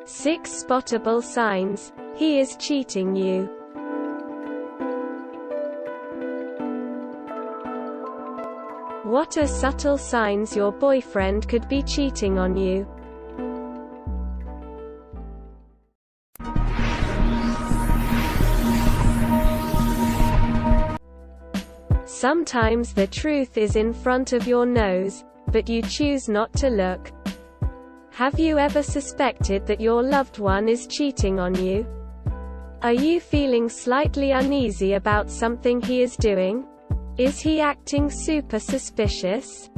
6 spottable signs he is cheating you. What are subtle signs your boyfriend could be cheating on you? Sometimes the truth is in front of your nose, but you choose not to look. Have you ever suspected that your loved one is cheating on you? Are you feeling slightly uneasy about something he is doing? Is he acting super suspicious?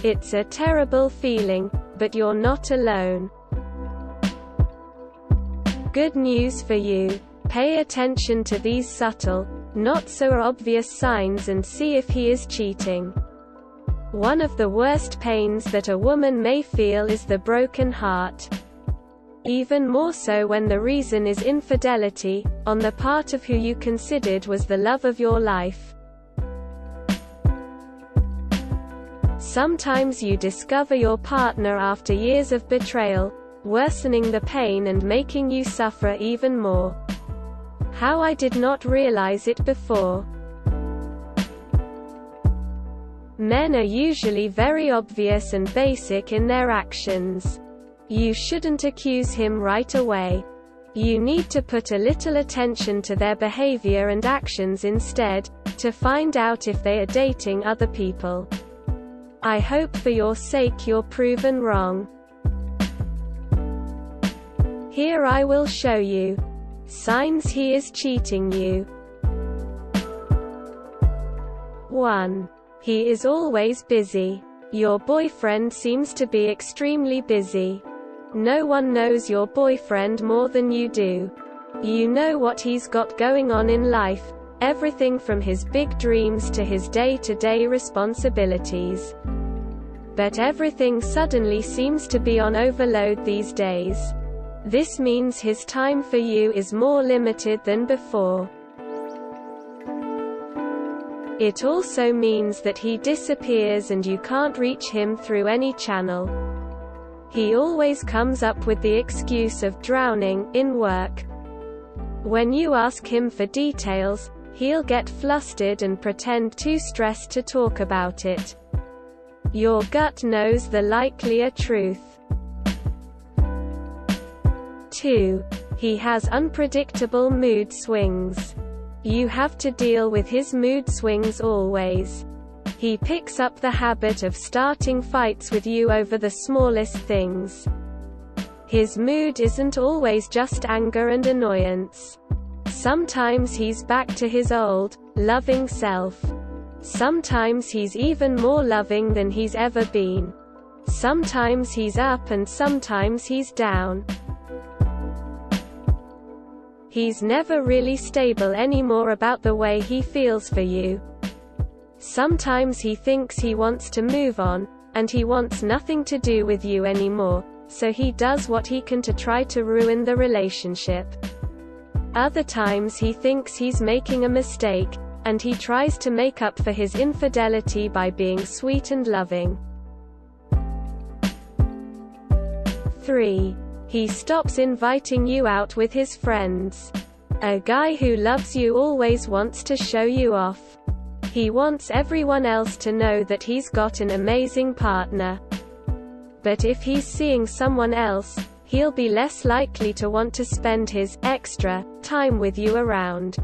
It's a terrible feeling, but you're not alone. Good news for you. Pay attention to these subtle, not so obvious signs and see if he is cheating. One of the worst pains that a woman may feel is the broken heart. Even more so when the reason is infidelity, on the part of who you considered was the love of your life. Sometimes you discover your partner after years of betrayal, worsening the pain and making you suffer even more. How I did not realize it before. Men are usually very obvious and basic in their actions. You shouldn't accuse him right away. You need to put a little attention to their behavior and actions instead, to find out if they are dating other people. I hope for your sake you're proven wrong. Here I will show you signs he is cheating you. 1. He is always busy. Your boyfriend seems to be extremely busy. No one knows your boyfriend more than you do. You know what he's got going on in life, everything from his big dreams to his day-to-day responsibilities. But everything suddenly seems to be on overload these days. This means his time for you is more limited than before. It also means that he disappears and you can't reach him through any channel. He always comes up with the excuse of drowning in work. When you ask him for details, he'll get flustered and pretend too stressed to talk about it. Your gut knows the likelier truth. 2. He has unpredictable mood swings. You have to deal with his mood swings always. He picks up the habit of starting fights with you over the smallest things. His mood isn't always just anger and annoyance. Sometimes he's back to his old, loving self. Sometimes he's even more loving than he's ever been. Sometimes he's up and sometimes he's down. He's never really stable anymore about the way he feels for you. Sometimes he thinks he wants to move on, and he wants nothing to do with you anymore, so he does what he can to try to ruin the relationship. Other times he thinks he's making a mistake, and he tries to make up for his infidelity by being sweet and loving. 3. He stops inviting you out with his friends. A guy who loves you always wants to show you off. He wants everyone else to know that he's got an amazing partner. But if he's seeing someone else, he'll be less likely to want to spend his extra time with you around.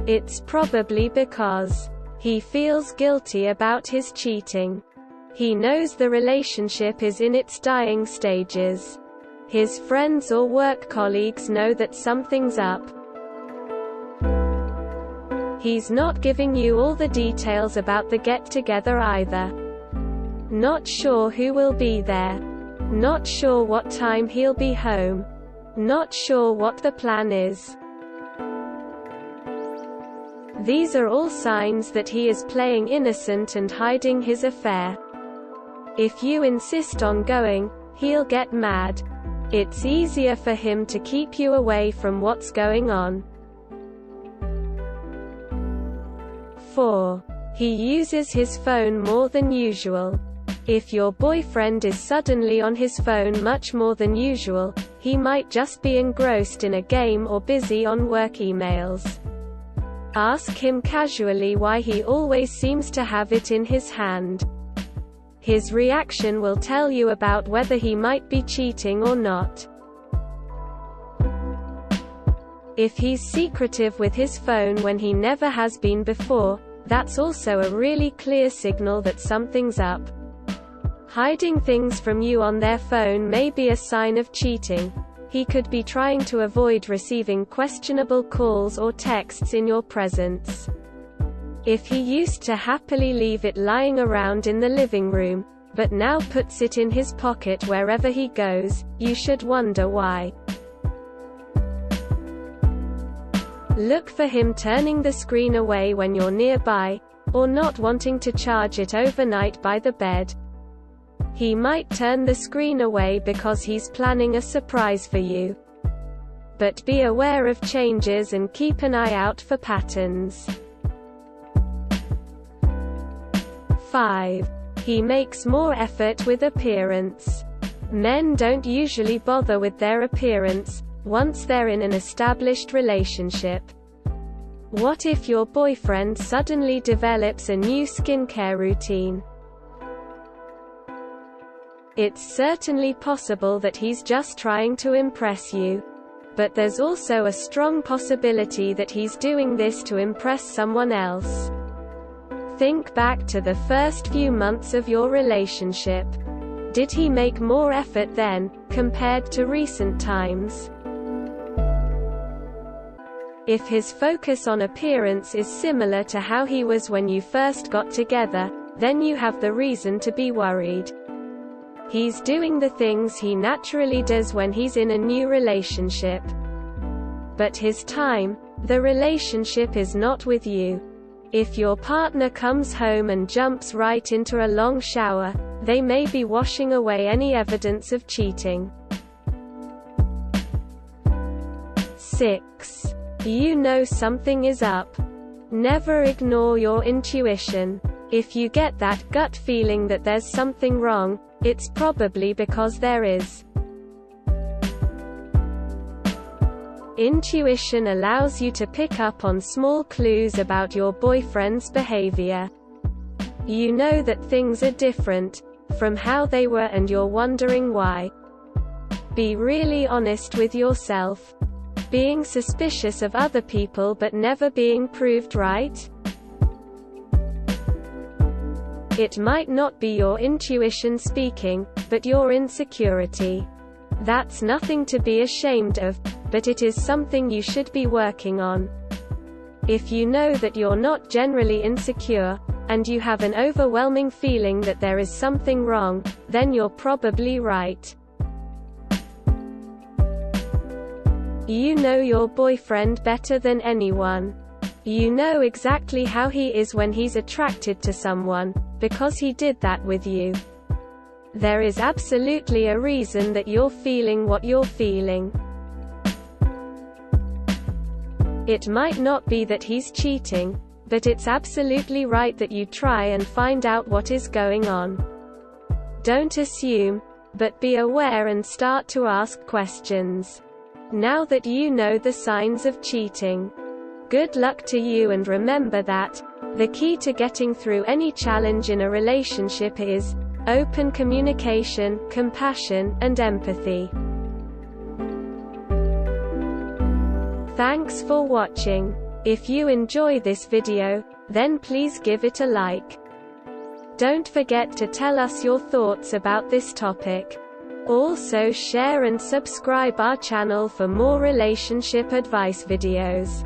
It's probably because he feels guilty about his cheating. He knows the relationship is in its dying stages. His friends or work colleagues know that something's up. He's not giving you all the details about the get-together either. Not sure who will be there. Not sure what time he'll be home. Not sure what the plan is. These are all signs that he is playing innocent and hiding his affair. If you insist on going, he'll get mad. It's easier for him to keep you away from what's going on. 4. He uses his phone more than usual. If your boyfriend is suddenly on his phone much more than usual, he might just be engrossed in a game or busy on work emails. Ask him casually why he always seems to have it in his hand. His reaction will tell you about whether he might be cheating or not. If he's secretive with his phone when he never has been before, that's also a really clear signal that something's up. Hiding things from you on their phone may be a sign of cheating. He could be trying to avoid receiving questionable calls or texts in your presence. If he used to happily leave it lying around in the living room, but now puts it in his pocket wherever he goes, you should wonder why. Look for him turning the screen away when you're nearby, or not wanting to charge it overnight by the bed. He might turn the screen away because he's planning a surprise for you. But be aware of changes and keep an eye out for patterns. 5. He makes more effort with appearance. Men don't usually bother with their appearance once they're in an established relationship. What if your boyfriend suddenly develops a new skincare routine? It's certainly possible that he's just trying to impress you. But there's also a strong possibility that he's doing this to impress someone else. Think back to the first few months of your relationship. Did he make more effort then, compared to recent times? If his focus on appearance is similar to how he was when you first got together, then you have the reason to be worried. He's doing the things he naturally does when he's in a new relationship. But his time, the relationship is not with you. If your partner comes home and jumps right into a long shower, they may be washing away any evidence of cheating. 6. You know something is up. Never ignore your intuition. If you get that gut feeling that there's something wrong, it's probably because there is. Intuition allows you to pick up on small clues about your boyfriend's behavior. You know that things are different from how they were and you're wondering why. Be really honest with yourself. Being suspicious of other people but never being proved right? It might not be your intuition speaking, but your insecurity. That's nothing to be ashamed of, but it is something you should be working on. If you know that you're not generally insecure, and you have an overwhelming feeling that there is something wrong, then you're probably right. You know your boyfriend better than anyone. You know exactly how he is when he's attracted to someone, because he did that with you. There is absolutely a reason that you're feeling what you're feeling. It might not be that he's cheating, but it's absolutely right that you try and find out what is going on. Don't assume, but be aware and start to ask questions. Now that you know the signs of cheating, good luck to you, and remember that the key to getting through any challenge in a relationship is open communication, compassion, and empathy. Thanks for watching. If you enjoy this video, then please give it a like. Don't forget to tell us your thoughts about this topic. Also share and subscribe our channel for more relationship advice videos.